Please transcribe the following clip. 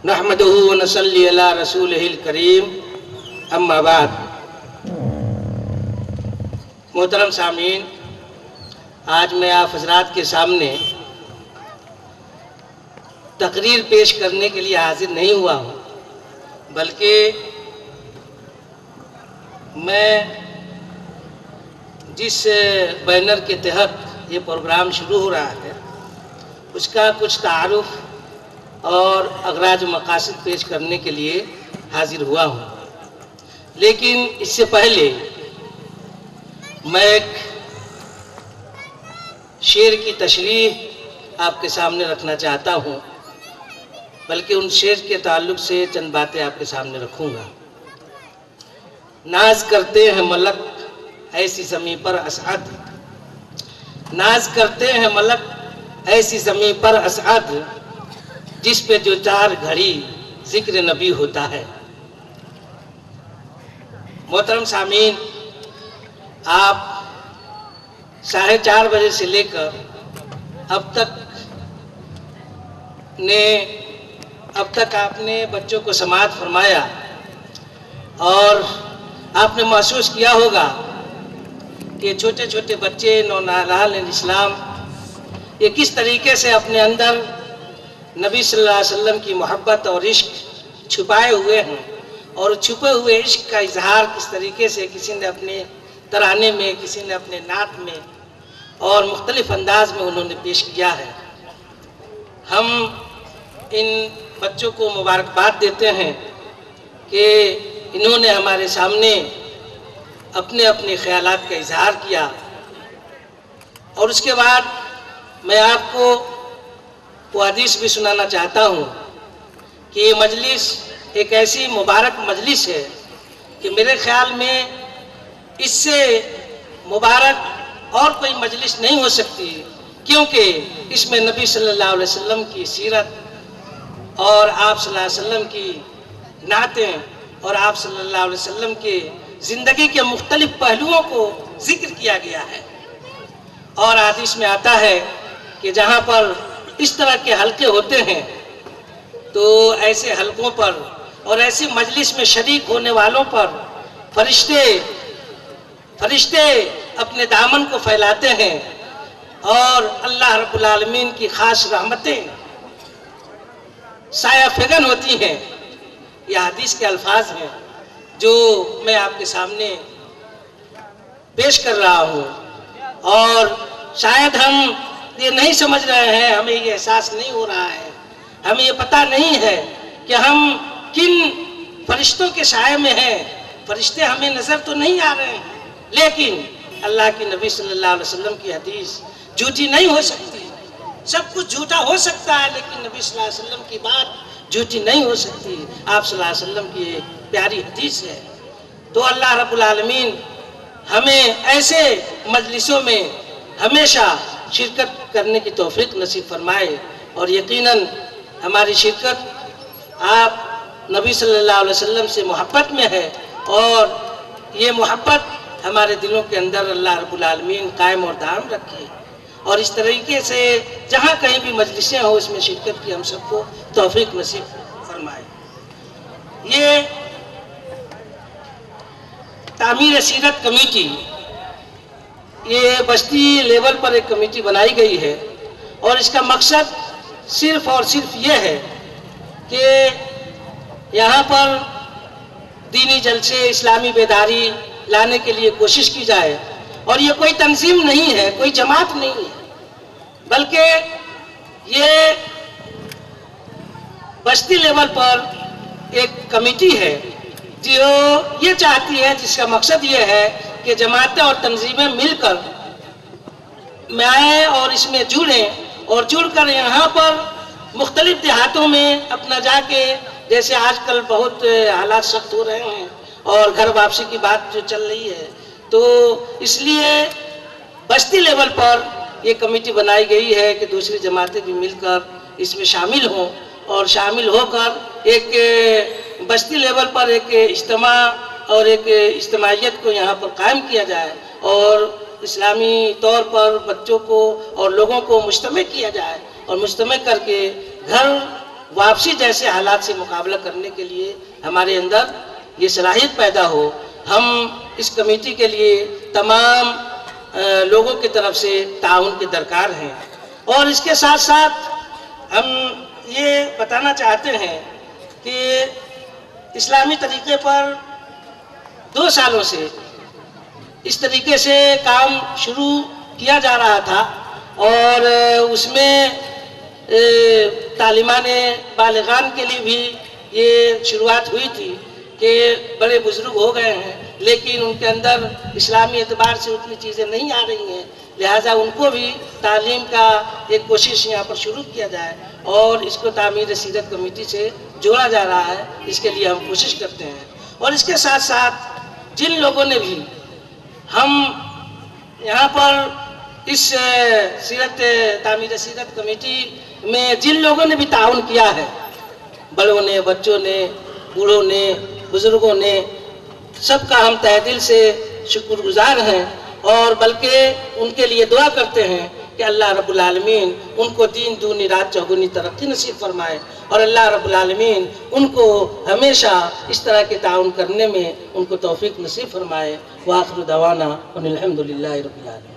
نحمده ونصلی علی رسولہ الکریم، اما بعد۔ محترم سامعین، آج میں آپ حضرات کے سامنے تقریر پیش کرنے کے لیے حاضر نہیں ہوا ہوں، بلکہ میں جس بینر کے تحت یہ پروگرام شروع ہو رہا ہے اس کا کچھ تعارف اور اغراض و مقاصد پیش کرنے کے لیے حاضر ہوا ہوں۔ لیکن اس سے پہلے میں ایک شعر کی تشریح آپ کے سامنے رکھنا چاہتا ہوں، بلکہ ان شعر کے تعلق سے چند باتیں آپ کے سامنے رکھوں گا۔ ناز کرتے ہیں ملک ایسی زمیں پر اسعد، ناز کرتے ہیں ملک ایسی زمیں پر اسعد، جس پہ جو چار گھڑی ذکر نبی ہوتا ہے۔ محترم سامعین، آپ 4:30 بجے سے لے کر اب تک آپ نے بچوں کو سماعت فرمایا اور آپ نے محسوس کیا ہوگا کہ چھوٹے چھوٹے بچے نونہال اسلام یہ کس طریقے سے اپنے اندر نبی صلی اللہ علیہ وسلم کی محبت اور عشق چھپائے ہوئے ہیں، اور چھپے ہوئے عشق کا اظہار کس طریقے سے کسی نے اپنے ترانے میں، کسی نے اپنے نعت میں اور مختلف انداز میں انہوں نے پیش کیا ہے۔ ہم ان بچوں کو مبارکباد دیتے ہیں کہ انہوں نے ہمارے سامنے اپنے اپنے خیالات کا اظہار کیا، اور اس کے بعد میں آپ کو وہ حدیث بھی سنانا چاہتا ہوں کہ یہ مجلس ایک ایسی مبارک مجلس ہے کہ میرے خیال میں اس سے مبارک اور کوئی مجلس نہیں ہو سکتی، کیونکہ اس میں نبی صلی اللہ علیہ وسلم کی سیرت اور آپ صلی اللہ علیہ وسلم کی نعتیں اور آپ صلی اللہ علیہ وسلم کے زندگی کے مختلف پہلوؤں کو ذکر کیا گیا ہے۔ اور حدیث میں آتا ہے کہ جہاں پر اس طرح کے حلقے ہوتے ہیں تو ایسے حلقوں پر اور ایسی مجلس میں شریک ہونے والوں پر فرشتے اپنے دامن کو پھیلاتے ہیں اور اللہ رب العالمین کی خاص رحمتیں سایہ فگن ہوتی ہیں۔ یہ حدیث کے الفاظ ہیں جو میں آپ کے سامنے پیش کر رہا ہوں، اور شاید ہم یہ نہیں سمجھ رہے ہیں، ہمیں یہ احساس نہیں ہو رہا ہے، ہمیں یہ پتہ نہیں ہے کہ ہم کن فرشتوں کے سائے میں ہیں۔ فرشتے ہمیں نظر تو نہیں آ رہے ہیں، لیکن اللہ کے نبی صلی اللہ علیہ وسلم کی حدیث جھوٹی نہیں ہو سکتی۔ سب کچھ جھوٹا ہو سکتا ہے لیکن نبی صلی اللہ علیہ وسلم کی بات جھوٹی نہیں ہو سکتی۔ آپ صلی اللہ علیہ وسلم کی ایک پیاری حدیث ہے۔ تو اللہ رب العالمین ہمیں ایسے مجلسوں میں ہمیشہ شرکت کرنے کی توفیق نصیب فرمائے، اور یقیناً ہماری شرکت آپ نبی صلی اللہ علیہ وسلم سے محبت میں ہے، اور یہ محبت ہمارے دلوں کے اندر اللہ رب العالمین قائم اور دائم رکھے، اور اس طریقے سے جہاں کہیں بھی مجلسیں ہوں اس میں شرکت کی ہم سب کو توفیق نصیب فرمائے۔ یہ تعمیر سیرت کمیٹی، یہ بستی لیول پر ایک کمیٹی بنائی گئی ہے، اور اس کا مقصد صرف اور صرف یہ ہے کہ یہاں پر دینی جلسے، اسلامی بیداری لانے کے لیے کوشش کی جائے، اور یہ کوئی تنظیم نہیں ہے، کوئی جماعت نہیں ہے، بلکہ یہ بستی لیول پر ایک کمیٹی ہے جو یہ چاہتی ہے، جس کا مقصد یہ ہے کہ جماعتیں اور تنظیمیں مل کر میں آئیں اور اس میں جڑیں، اور جڑ کر یہاں پر مختلف دیہاتوں میں اپنا جا کے، جیسے آج کل بہت حالات سخت ہو رہے ہیں اور گھر واپسی کی بات جو چل رہی ہے، تو اس لیے بستی لیول پر یہ کمیٹی بنائی گئی ہے کہ دوسری جماعتیں بھی مل کر اس میں شامل ہوں، اور شامل ہو کر ایک بستی لیول پر ایک اجتماع اور ایک اجتماعیت کو یہاں پر قائم کیا جائے، اور اسلامی طور پر بچوں کو اور لوگوں کو مجتمع کیا جائے، اور مجتمع کر کے گھر واپسی جیسے حالات سے مقابلہ کرنے کے لیے ہمارے اندر یہ صلاحیت پیدا ہو. ہم اس کمیٹی کے لیے تمام لوگوں کی طرف سے تعاون کے درکار ہیں. اور اس کے ساتھ ساتھ ہم یہ بتانا چاہتے ہیں کہ اسلامی طریقے پر 2 سالوں سے اس طریقے سے کام شروع کیا جا رہا تھا اور اس میں تعلیمان بالغان کے لیے بھی یہ شروعات ہوئی تھی کہ بڑے بزرگ ہو گئے ہیں لیکن ان کے اندر اسلامی اعتبار سے اتنی چیزیں نہیں آ رہی ہیں، لہٰذا ان کو بھی تعلیم کا ایک کوشش یہاں پر شروع کیا جائے اور اس کو تعمیر سیرت کمیٹی سے جوڑا جا رہا ہے. اس کے لیے ہم کوشش کرتے ہیں. اور اس کے ساتھ ساتھ جن لوگوں نے بھی ہم یہاں پر اس تعمیر سیرت کمیٹی میں جن لوگوں نے بھی تعاون کیا ہے، بڑوں نے، بچوں نے، بوڑھوں نے، بزرگوں نے، سب کا ہم تہ دل سے شکر گزار ہیں اور بلکہ ان کے لیے دعا کرتے ہیں کہ اللہ رب العالمین ان کو دین دونی رات چوگنی ترقی نصیب فرمائے اور اللہ رب العالمین ان کو ہمیشہ اس طرح کے تعاون کرنے میں ان کو توفیق نصیب فرمائے. وآخر دعوانا ان الحمد للہ رب العالمین.